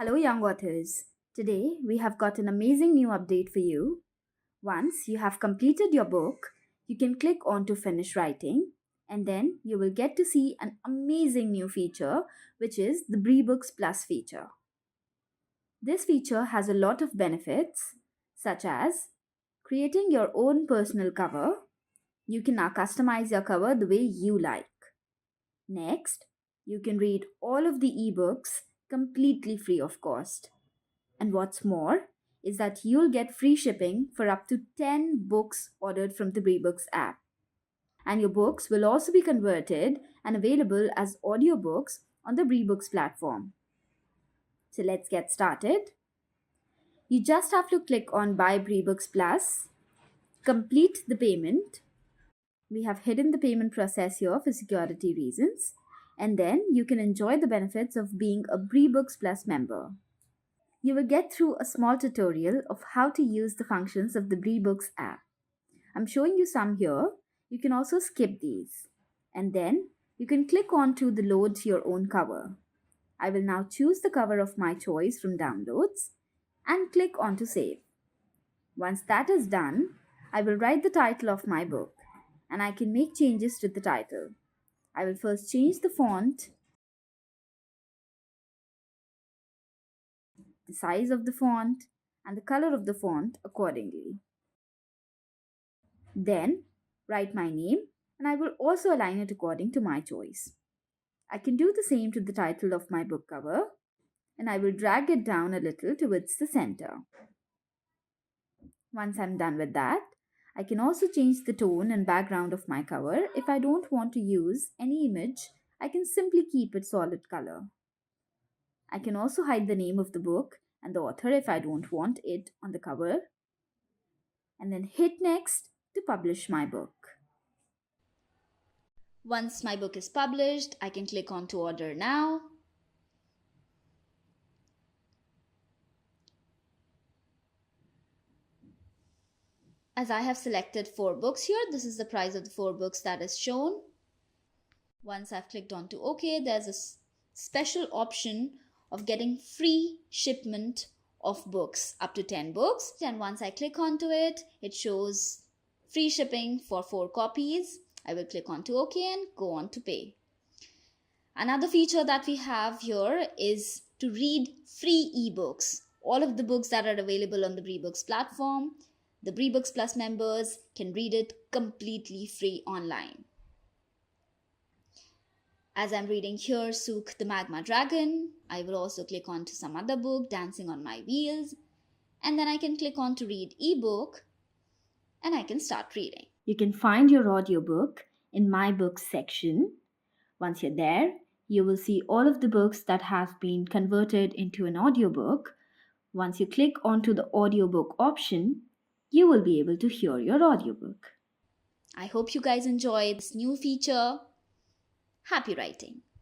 Hello, young authors. Today we have got an amazing new update for you. Once you have completed your book, you can click on to finish writing, and then you will get to see an amazing new feature, which is the BriBooks Plus feature. This feature has a lot of benefits, such as creating your own personal cover. You can now customize your cover the way you like. Next, you can read all of the ebooks completely free of cost. And what's more is that you'll get free shipping for up to 10 books ordered from the BriBooks app. And your books will also be converted and available as audiobooks on the BriBooks platform. So let's get started. You just have to click on Buy BriBooks Plus, complete the payment. We have hidden the payment process here for security reasons. And then you can enjoy the benefits of being a BriBooks Plus member. You will get through a small tutorial of how to use the functions of the BriBooks app. I'm showing you some here. You can also skip these. And then you can click on to the load your own cover. I will now choose the cover of my choice from downloads and click on to save. Once that is done, I will write the title of my book and I can make changes to the title. I will first change the font, the size of the font, and the color of the font accordingly. Then write my name and I will also align it according to my choice. I can do the same to the title of my book cover and I will drag it down a little towards the center. Once I'm done with that, I can also change the tone and background of my cover. If I don't want to use any image, I can simply keep it solid color. I can also hide the name of the book and the author if I don't want it on the cover, and then hit next to publish my book. Once my book is published, I can click on to order now. As I have selected 4 books here, this is the price of the 4 books that is shown. Once I've clicked on to OK, there's a special option of getting free shipment of books up to 10 books. And once I click onto it, it shows free shipping for 4 copies. I will click on to OK and go on to pay. Another feature that we have here is to read free ebooks. All of the books that are available on the BriBooks platform, the BriBooks Plus members can read it completely free online. As I'm reading here, Sook the Magma Dragon, I will also click on to some other book, Dancing on My Wheels, and then I can click on to read ebook and I can start reading. You can find your audiobook in My Books section. Once you're there, you will see all of the books that have been converted into an audiobook. Once you click onto the audiobook option, you will be able to hear your audiobook. I hope you guys enjoy this new feature. Happy writing!